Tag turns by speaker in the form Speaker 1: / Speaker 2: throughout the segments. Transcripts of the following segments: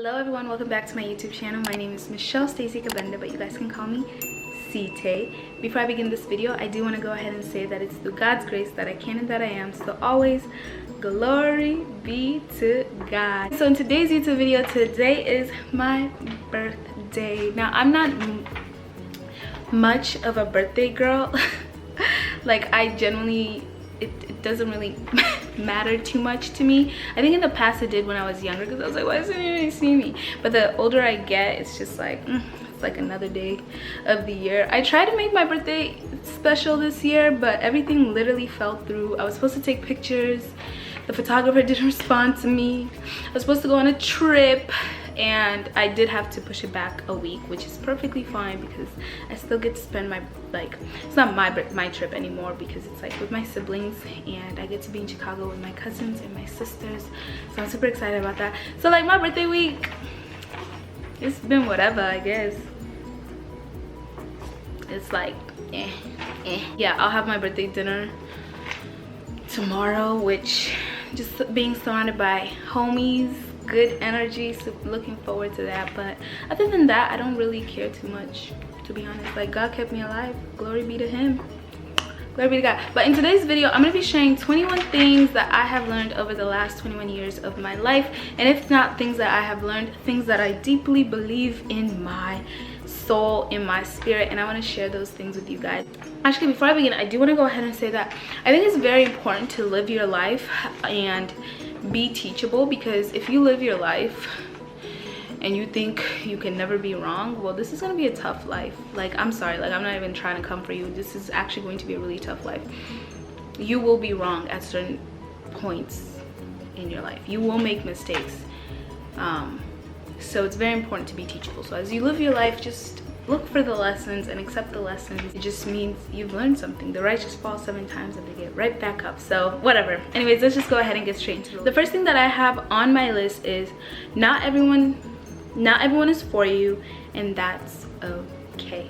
Speaker 1: Hello everyone, welcome back to my YouTube channel. My name is Michelle Stacy Kabenda, but you guys can call me Cite. Before I begin this video, I do want to go ahead and say that it's through God's grace that I can and that I am. So always glory be to God. So in today's YouTube video, today is my birthday. Now I'm not much of a birthday girl. Like I generally it doesn't really matter too much to me. I think in the past it did when I was younger, because I was like, why doesn't anybody see me? But the older I get, it's just like it's like another day of the year. I tried to make my birthday special this year, but everything literally fell through. I was supposed to take pictures, the photographer didn't respond to me. I was supposed to go on a trip, and I did have to push it back a week, which is perfectly fine because I still get to spend my, like, it's not my trip anymore because it's like with my siblings, and I get to be in Chicago with my cousins and my sisters. So I'm super excited about that. So like my birthday week, it's been whatever, I guess. It's like yeah, I'll have my birthday dinner tomorrow, which just being surrounded by homies, good energy, so looking forward to that. But other than that, I don't really care too much, to be honest. Like, God kept me alive, glory be to him, glory be to God. But in today's video, I'm going to be sharing 21 things that I have learned over the last 21 years of my life, and if not things that I have learned, things that I deeply believe in my soul, in my spirit, and I want to share those things with you guys. Actually, before I begin, I do want to go ahead and say that I think it's very important to live your life and be teachable, because if you live your life and you think you can never be wrong, well, this is going to be a tough life. Like, I'm sorry, like, I'm not even trying to come for you. This is actually going to be a really tough life. You will be wrong at certain points in your life. You will make mistakes. So it's very important to be teachable. So as you live your life, just look for the lessons and accept the lessons. It just means you've learned something. The righteous fall 7 times and they get right back up. So whatever. Anyways, let's just go ahead and get straight into it. The first thing that I have on my list is not everyone is for you, and that's okay.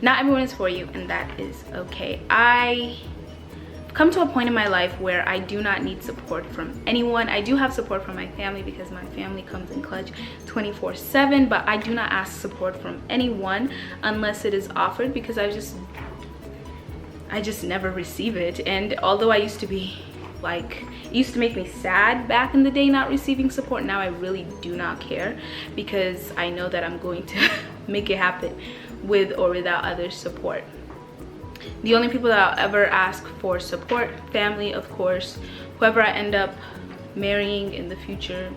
Speaker 1: Not everyone is for you, and that is okay. I come to a point in my life where I do not need support from anyone. I do have support from my family because my family comes in clutch 24/7, but I do not ask support from anyone unless it is offered, because I just never receive it. And although I used to be like, it used to make me sad back in the day not receiving support, now I really do not care, because I know that I'm going to make it happen with or without others' support. The only people that I'll ever ask for support, family, of course, whoever I end up marrying in the future,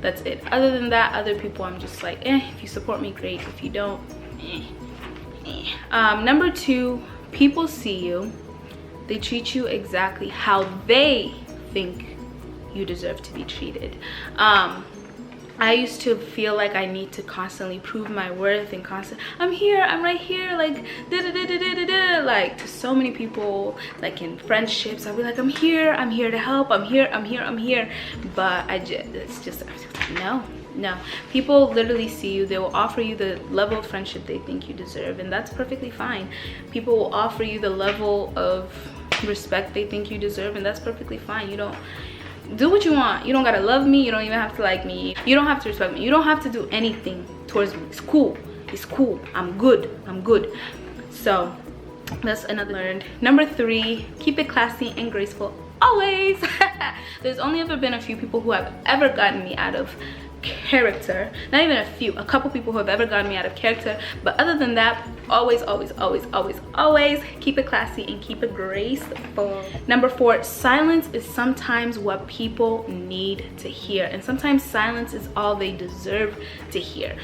Speaker 1: that's it. Other than that, other people, I'm just like, if you support me, great. If you don't, Number 2, people see you. They treat you exactly how they think you deserve to be treated. I used to feel like I need to constantly prove my worth and I'm here, I'm right here, like like to so many people, like in friendships, I'll be like, I'm here to help, I'm here, but it's just no. People literally see you. They will offer you the level of friendship they think you deserve, and that's perfectly fine. People will offer you the level of respect they think you deserve, and that's perfectly fine. You don't do what you want. You don't gotta love me. You don't even have to like me. You don't have to respect me. You don't have to do anything towards me. It's cool. I'm good. So that's another learned. Number 3, keep it classy and graceful always. There's only ever been a few people who have ever gotten me out of character. Not even a few, a couple people who have ever gotten me out of character, but other than that, always keep it classy and keep it graceful. Number 4, silence is sometimes what people need to hear, and sometimes silence is all they deserve to hear.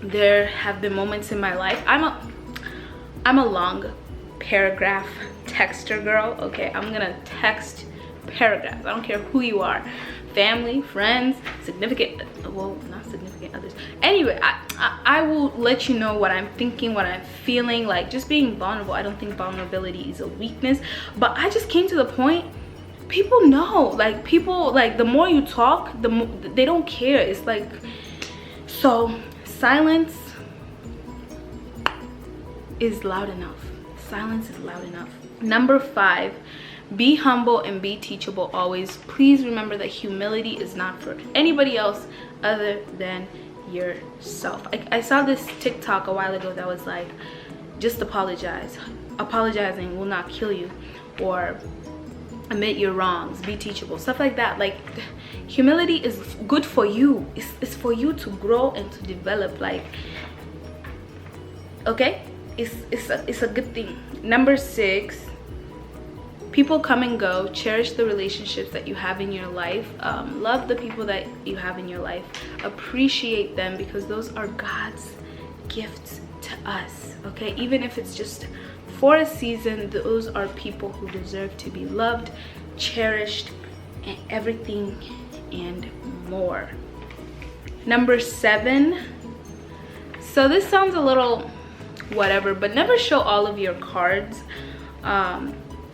Speaker 1: There have been moments in my life, I'm a long paragraph texter girl, okay? I'm gonna text paragraphs. I don't care who you are, family, friends, significant, well, not significant others. Anyway, I will let you know what I'm thinking, what I'm feeling. Like, just being vulnerable. I don't think vulnerability is a weakness, but I just came to the point, people know, like, people, like, the more you talk, the more they don't care. It's like, so silence is loud enough. Silence is loud enough. Number 5, be humble and be teachable always. Please remember that humility is not for anybody else other than yourself. I saw this TikTok a while ago that was like, just apologize. Apologizing will not kill you, or admit your wrongs, be teachable, stuff like that. Like, humility is good for you. It's for you to grow and to develop. Like, okay, it's a good thing. Number 6, people come and go. Cherish the relationships that you have in your life. Love the people that you have in your life. Appreciate them, because those are God's gifts to us. Okay, even if it's just for a season, those are people who deserve to be loved, cherished, and everything and more. Number 7, so this sounds a little whatever, but never show all of your cards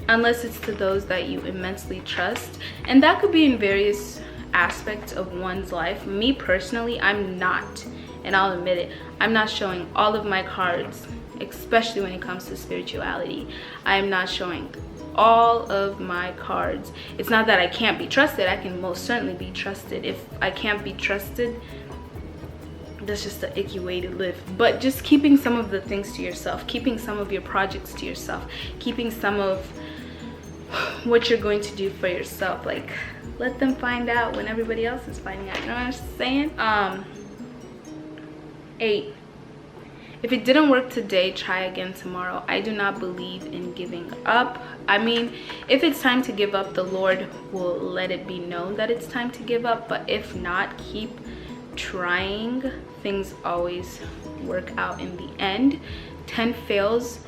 Speaker 1: unless it's to those that you immensely trust. And that could be in various aspects of one's life. Me personally, I'm not, and I'll admit it, I'm not showing all of my cards, especially when it comes to spirituality. I'm not showing all of my cards. It's not that I can't be trusted. I can most certainly be trusted. If I can't be trusted, that's just the icky way to live. But just keeping some of the things to yourself, keeping some of your projects to yourself, keeping some of what you're going to do for yourself. Like, let them find out when everybody else is finding out. You know what I'm saying? 8, if it didn't work today, try again tomorrow. I do not believe in giving up. I mean, if it's time to give up, the Lord will let it be known that it's time to give up. But if not, keep trying. Things always work out in the end. 10 fails.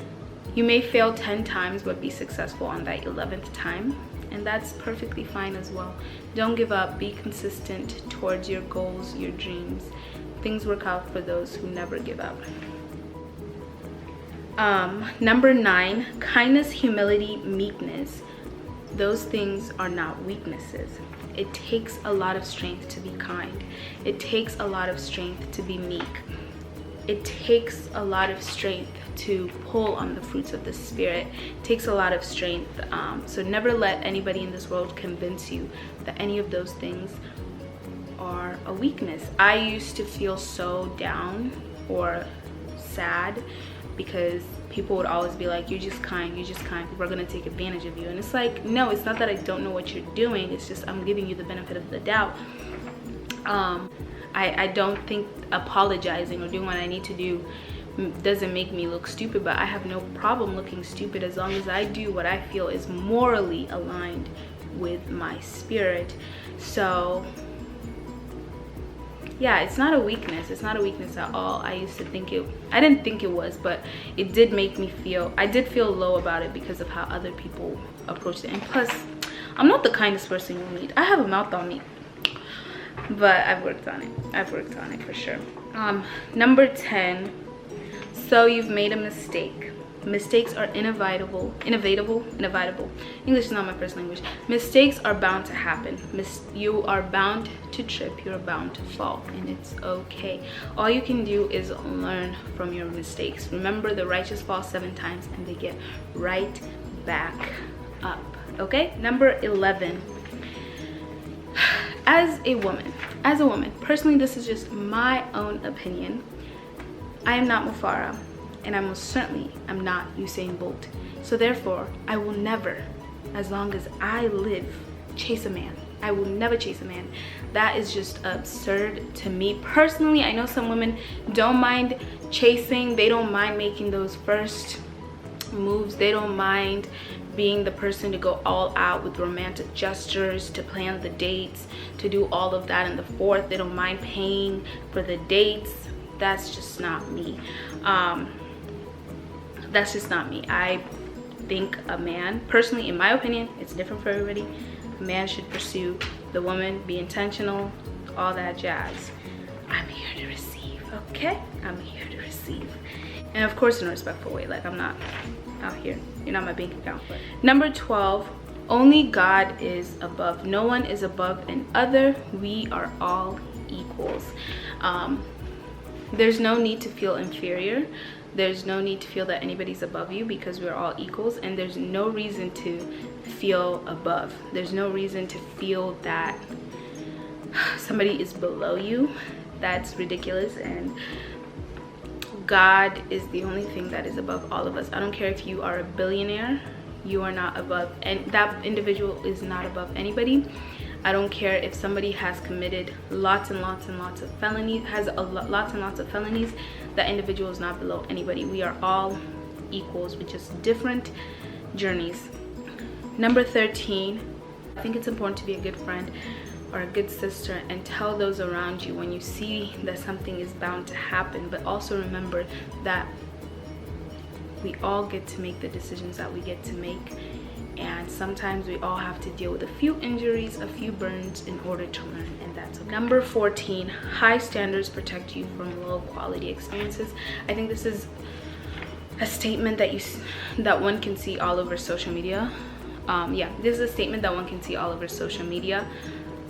Speaker 1: You may fail 10 times, but be successful on that 11th time. And that's perfectly fine as well. Don't give up. Be consistent towards your goals, your dreams. Things work out for those who never give up. Number 9, kindness, humility, meekness. Those things are not weaknesses. It takes a lot of strength to be kind. It takes a lot of strength to be meek. It takes a lot of strength to pull on the fruits of the Spirit. It takes a lot of strength. So never let anybody in this world convince you that any of those things are a weakness. I used to feel so down or sad because people would always be like, you're just kind, people are gonna take advantage of you. And it's like, no, it's not that I don't know what you're doing, it's just I'm giving you the benefit of the doubt. I don't think apologizing or doing what I need to do doesn't make me look stupid, but I have no problem looking stupid as long as I do what I feel is morally aligned with my spirit. So yeah, it's not a weakness. It's not a weakness at all. I used to think it, I didn't think it was, but it did make me feel, I did feel low about it because of how other people approached it. And plus, I'm not the kindest person you'll meet. I have a mouth on me, but I've worked on it. I've worked on it for sure. Number 10, so you've made a mistake. Mistakes are inevitable. English is not my first language. Mistakes are bound to happen. You are bound to trip. You're bound to fall, and it's okay. All you can do is learn from your mistakes. Remember, the righteous fall 7 times and they get right back up. Okay? Number 11. As a woman, personally, this is just my own opinion. I am not Mufara. And I most certainly am not Usain Bolt. So therefore, I will never, as long as I live, chase a man. I will never chase a man. That is just absurd to me. Personally, I know some women don't mind chasing. They don't mind making those first moves. They don't mind being the person to go all out with romantic gestures, to plan the dates, to do all of that in the fourth. They don't mind paying for the dates. That's just not me. That's just not me. I think a man, personally, in my opinion, it's different for everybody. A man should pursue the woman, be intentional, all that jazz. I'm here to receive, okay? I'm here to receive. And of course in a respectful way. Like, I'm not out here. You're not my bank account. Number 12, only God is above. No one is above another. We are all equals. There's no need to feel inferior. There's no need to feel that anybody's above you, because we're all equals, and there's no reason to feel above. There's no reason to feel that somebody is below you, that's ridiculous. And God is the only thing that is above all of us. I don't care if you are a billionaire, you are not above, and that individual is not above anybody. I don't care if somebody has committed lots and lots and lots of felonies, lots and lots of felonies, that individual is not below anybody. We are all equals with just different journeys. Number 13, I think it's important to be a good friend or a good sister and tell those around you when you see that something is bound to happen, but also remember that we all get to make the decisions that we get to make, and sometimes we all have to deal with a few injuries, a few burns in order to learn, and that's okay. Number 14, high standards protect you from low quality experiences. I think this is a statement that one can see all over social media. This is a statement that one can see all over social media.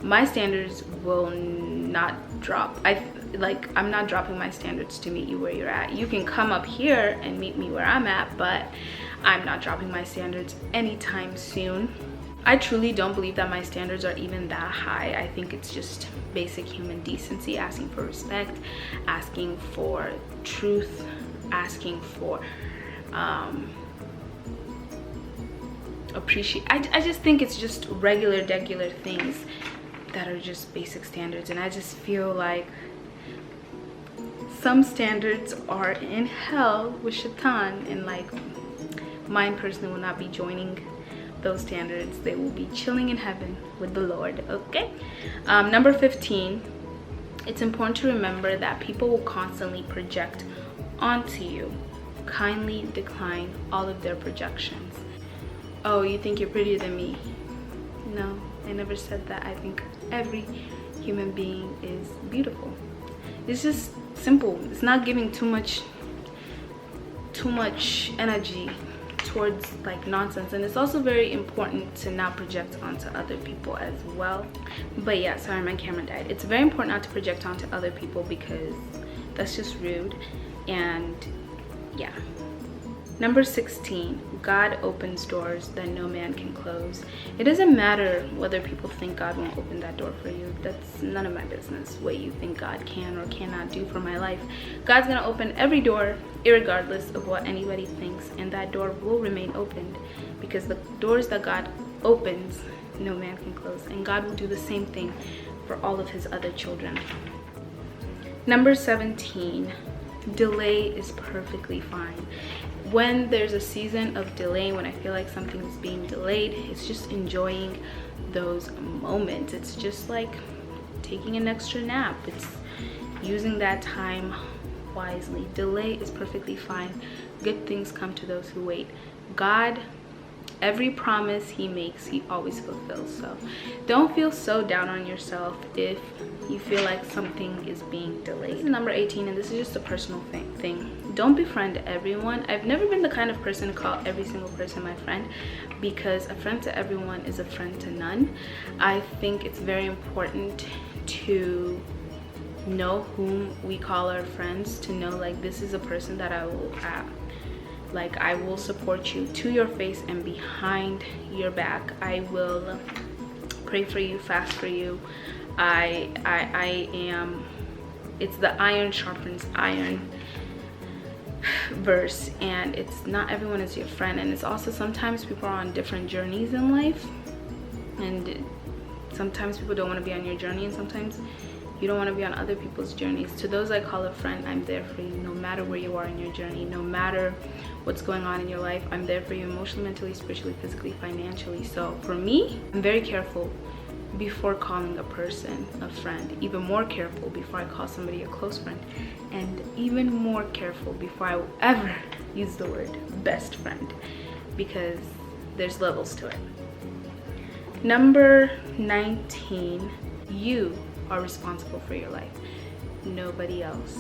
Speaker 1: My standards will not drop. I'm not dropping my standards to meet you where you're at. You can come up here and meet me where I'm at, but I'm not dropping my standards anytime soon. I truly don't believe that my standards are even that high. I think it's just basic human decency, asking for respect, asking for truth, asking for appreciate. I just think it's just regular things that are just basic standards, and I just feel like some standards are in hell with Shaitan, and like mine personally will not be joining those standards. They will be chilling in heaven with the Lord. Okay. Number 15, it's important to remember that people will constantly project onto you. Kindly decline all of their projections. Oh, you think you're prettier than me? No, I never said that. I think every human being is beautiful. It's just simple. It's not giving too much energy towards like nonsense, and it's also very important to not project onto other people as well. But yeah, sorry, my camera died. It's very important not to project onto other people because that's just rude. And yeah. Number 16, God opens doors that no man can close. It doesn't matter whether people think God won't open that door for you. That's none of my business what you think God can or cannot do for my life. God's gonna open every door irregardless of what anybody thinks, and that door will remain opened because the doors that God opens, no man can close, and God will do the same thing for all of his other children. Number 17, delay is perfectly fine. When there's a season of delay, when I feel like something is being delayed, it's just enjoying those moments. It's just like taking an extra nap. It's using that time wisely. Delay is perfectly fine. Good things come to those who wait. God, every promise he makes, he always fulfills. So don't feel so down on yourself if you feel like something is being delayed. This is number 18, and this is just a personal thing. Don't befriend everyone. I've never been the kind of person to call every single person my friend, because a friend to everyone is a friend to none. I think it's very important to know whom we call our friends, to know like this is a person that I will support you to your face and behind your back. I will pray for you, fast for you. I am, it's the iron sharpens iron verse, and it's not everyone is your friend. And it's also sometimes people are on different journeys in life, and sometimes people don't want to be on your journey, and sometimes you don't want to be on other people's journeys. To those I call a friend, I'm there for you no matter where you are in your journey, no matter what's going on in your life. I'm there for you emotionally, mentally, spiritually, physically, financially. So for me, I'm very careful before calling a person a friend, even more careful before I call somebody a close friend, and even more careful before I will ever use the word best friend, because there's levels to it. Number 19, you are responsible for your life, nobody else.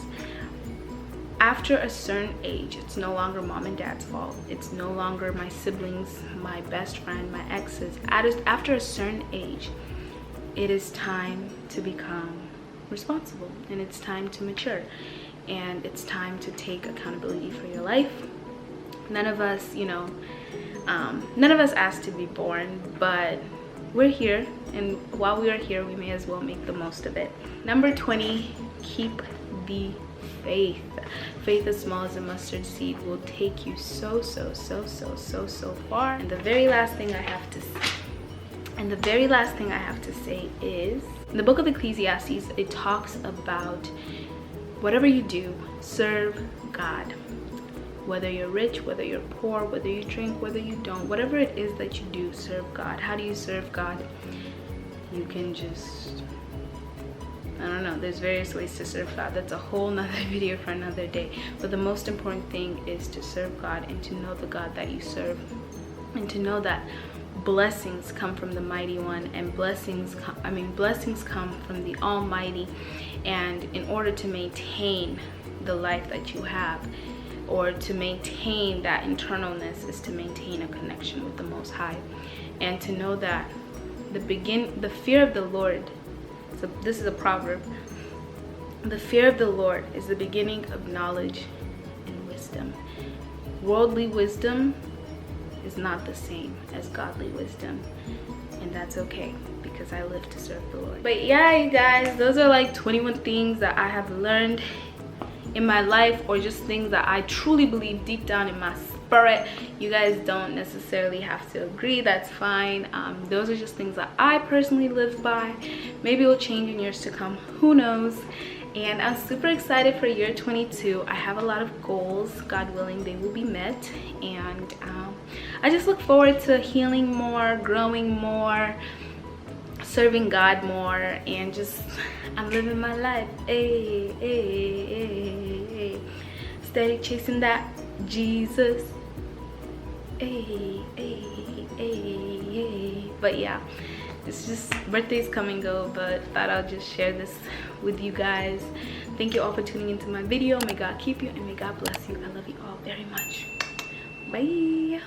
Speaker 1: After a certain age, it's no longer mom and dad's fault. It's no longer my siblings, my best friend, my exes. After a certain age, it is time to become responsible, and it's time to mature, and it's time to take accountability for your life. None of us asked to be born, but we're here, and while we are here, we may as well make the most of it. Number 20, keep the faith. Faith as small as a mustard seed will take you so far. And the very last thing I have to say is, in the book of Ecclesiastes, it talks about whatever you do, serve God. Whether you're rich, whether you're poor, whether you drink, whether you don't, whatever it is that you do, serve God. How do you serve God? You can just, I don't know, there's various ways to serve God. That's a whole nother video for another day. But the most important thing is to serve God and to know the God that you serve, and to know that blessings come from the Mighty One, and blessings come from the Almighty. And in order to maintain the life that you have, or to maintain that internalness, is to maintain a connection with the Most High, and to know that the fear of the Lord, so this is a proverb, the fear of the Lord is the beginning of knowledge and wisdom. Worldly wisdom is not the same as godly wisdom, and that's okay, because I live to serve the Lord. But yeah, you guys, those are like 21 things that I have learned in my life, or just things that I truly believe deep down in my spirit. You guys don't necessarily have to agree, that's fine. Those are just things that I personally live by. Maybe it will change in years to come, who knows. And I'm super excited for year 22. I have a lot of goals. God willing, they will be met. And I just look forward to healing more, growing more, serving God more, and just, I'm living my life. Steady chasing that Jesus. But yeah, it's just, birthdays come and go, but thought I'll just share this with you guys. Thank you all for tuning into my video. May God keep you and may God bless you. I love you all very much. Bye.